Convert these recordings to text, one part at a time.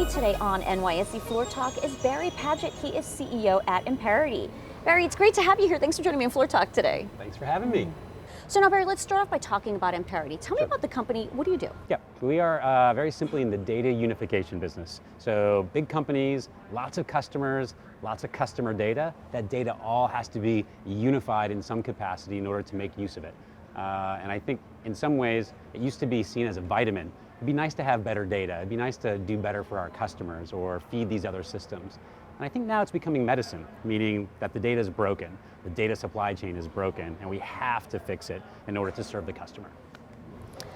me today on NYSE Floor Talk is Barry Padgett. He is CEO at Amperity. Barry, it's great to have you here. Thanks for joining me on Floor Talk today. Thanks for having me. So now, Barry, let's start off by talking about Amperity. Tell me about the company. What do you do? Yeah, we are very simply in the data unification business. So big companies, lots of customers, lots of customer data. That data all has to be unified in some capacity in order to make use of it. And I think in some ways, it used to be seen as a vitamin. It'd be nice to have better data. It'd be nice to do better for our customers or feed these other systems. And I think now it's becoming medicine, meaning that the data is broken, the data supply chain is broken, and we have to fix it in order to serve the customer.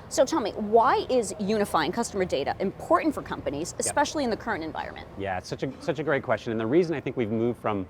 So tell me, why is unifying customer data important for companies, especially in the current environment? Yeah, it's such a great question. And the reason I think we've moved from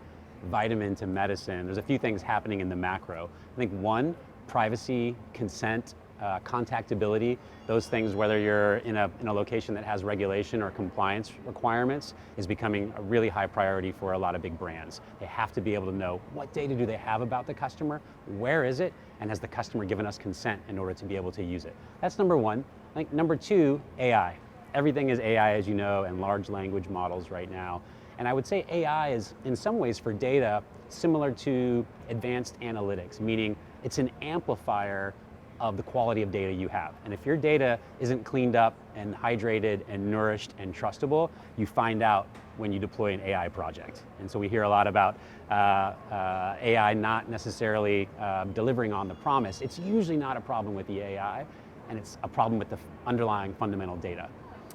vitamin to medicine, there's a few things happening in the macro. I think one, privacy, consent, contactability, those things, whether you're in a location that has regulation or compliance requirements, is becoming a really high priority for a lot of big brands. They have to be able to know what data do they have about the customer, where is it, and has the customer given us consent in order to be able to use it. That's number one. I think number two, AI. Everything is AI, as you know, and large language models right now. And I would say AI is, in some ways for data, similar to advanced analytics, meaning it's an amplifier of the quality of data you have. And if your data isn't cleaned up and hydrated and nourished and trustable, you find out when you deploy an AI project. And so we hear a lot about AI not necessarily delivering on the promise. It's usually not a problem with the AI, and it's a problem with the underlying fundamental data.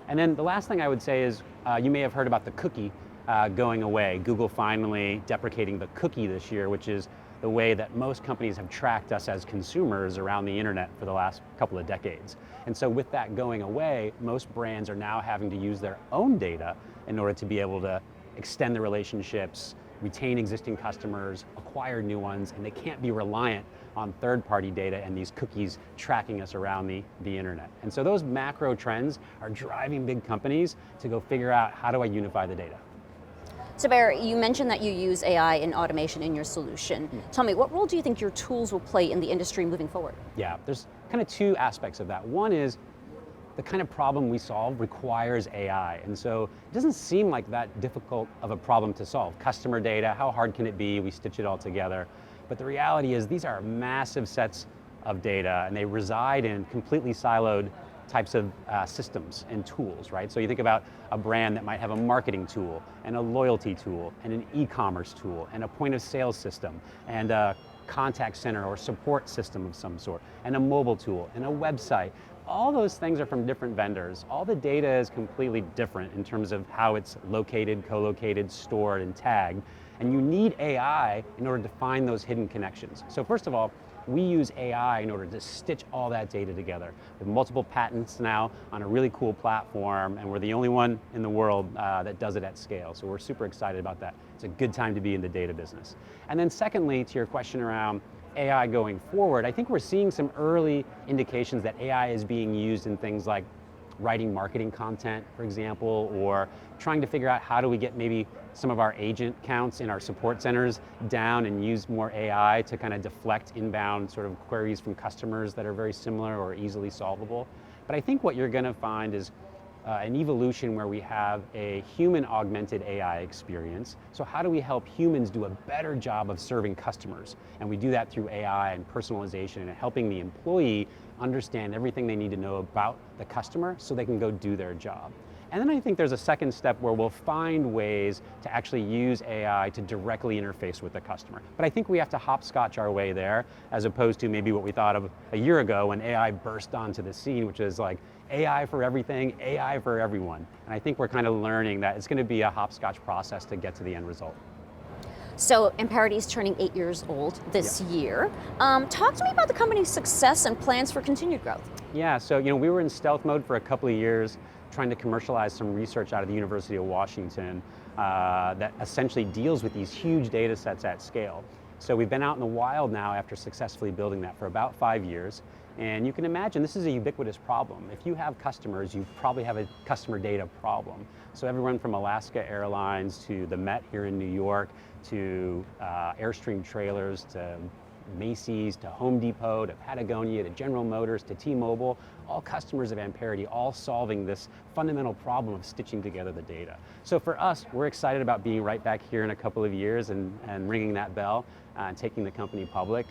And then the last thing I would say is, you may have heard about the cookie going away. Google finally deprecating the cookie this year, which is the way that most companies have tracked us as consumers around the internet for the last couple of decades. And so with that going away, most brands are now having to use their own data in order to be able to extend the relationships, retain existing customers, acquire new ones, and they can't be reliant on third-party data and these cookies tracking us around the internet. And so those macro trends are driving big companies to go figure out, how do I unify the data? So Barry, you mentioned that you use AI and automation in your solution. Tell me, what role do you think your tools will play in the industry moving forward? Yeah, there's kind of two aspects of that. One is the kind of problem we solve requires AI. And so it doesn't seem like that difficult of a problem to solve. Customer data, how hard can it be? We stitch it all together. But the reality is these are massive sets of data, and they reside in completely siloed types of systems and tools, right? So you think about a brand that might have a marketing tool and a loyalty tool and an e-commerce tool and a point of sale system and a contact center or support system of some sort and a mobile tool and a website. All those things are from different vendors. All the data is completely different in terms of how it's located, co-located, stored, and tagged. And you need AI in order to find those hidden connections. So first of all, we use AI in order to stitch all that data together. We have multiple patents now on a really cool platform, and we're the only one in the world that does it at scale. So we're super excited about that. It's a good time to be in the data business. And then secondly, to your question around AI going forward, I think we're seeing some early indications that AI is being used in things like writing marketing content, for example, or trying to figure out how do we get maybe some of our agent counts in our support centers down and use more AI to kind of deflect inbound sort of queries from customers that are very similar or easily solvable. But I think what you're going to find is an evolution where we have a human augmented AI experience. So how do we help humans do a better job of serving customers? And we do that through AI and personalization and helping the employee understand everything they need to know about the customer so they can go do their job. And then I think there's a second step where we'll find ways to actually use AI to directly interface with the customer. But I think we have to hopscotch our way there, as opposed to maybe what we thought of a year ago when AI burst onto the scene, which is like AI for everything, AI for everyone. And I think we're kind of learning that it's going to be a hopscotch process to get to the end result. So Amperity is turning 8 years old this year. Talk to me about the company's success and plans for continued growth. Yeah, so we were in stealth mode for a couple of years, trying to commercialize some research out of the University of Washington that essentially deals with these huge data sets at scale. So we've been out in the wild now after successfully building that for about 5 years. And you can imagine this is a ubiquitous problem. If you have customers, you probably have a customer data problem. So everyone from Alaska Airlines to the Met here in New York to Airstream trailers to Macy's to Home Depot to Patagonia to General Motors to T-Mobile, all customers of Amperity, all solving this fundamental problem of stitching together the data. So for us, we're excited about being right back here in a couple of years and ringing that bell and taking the company public.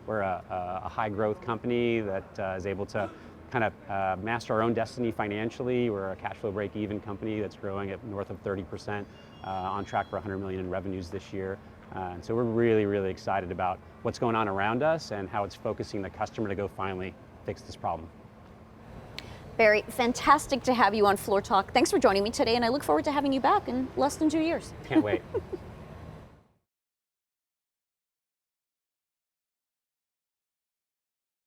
We're a high growth company that is able to kind of master our own destiny financially. We're a cash flow break-even company that's growing at north of 30%, on track for 100 million in revenues this year. And so we're really, really excited about what's going on around us and how it's focusing the customer to go finally fix this problem. Barry, fantastic to have you on Floor Talk. Thanks for joining me today, and I look forward to having you back in less than 2 years. Can't wait.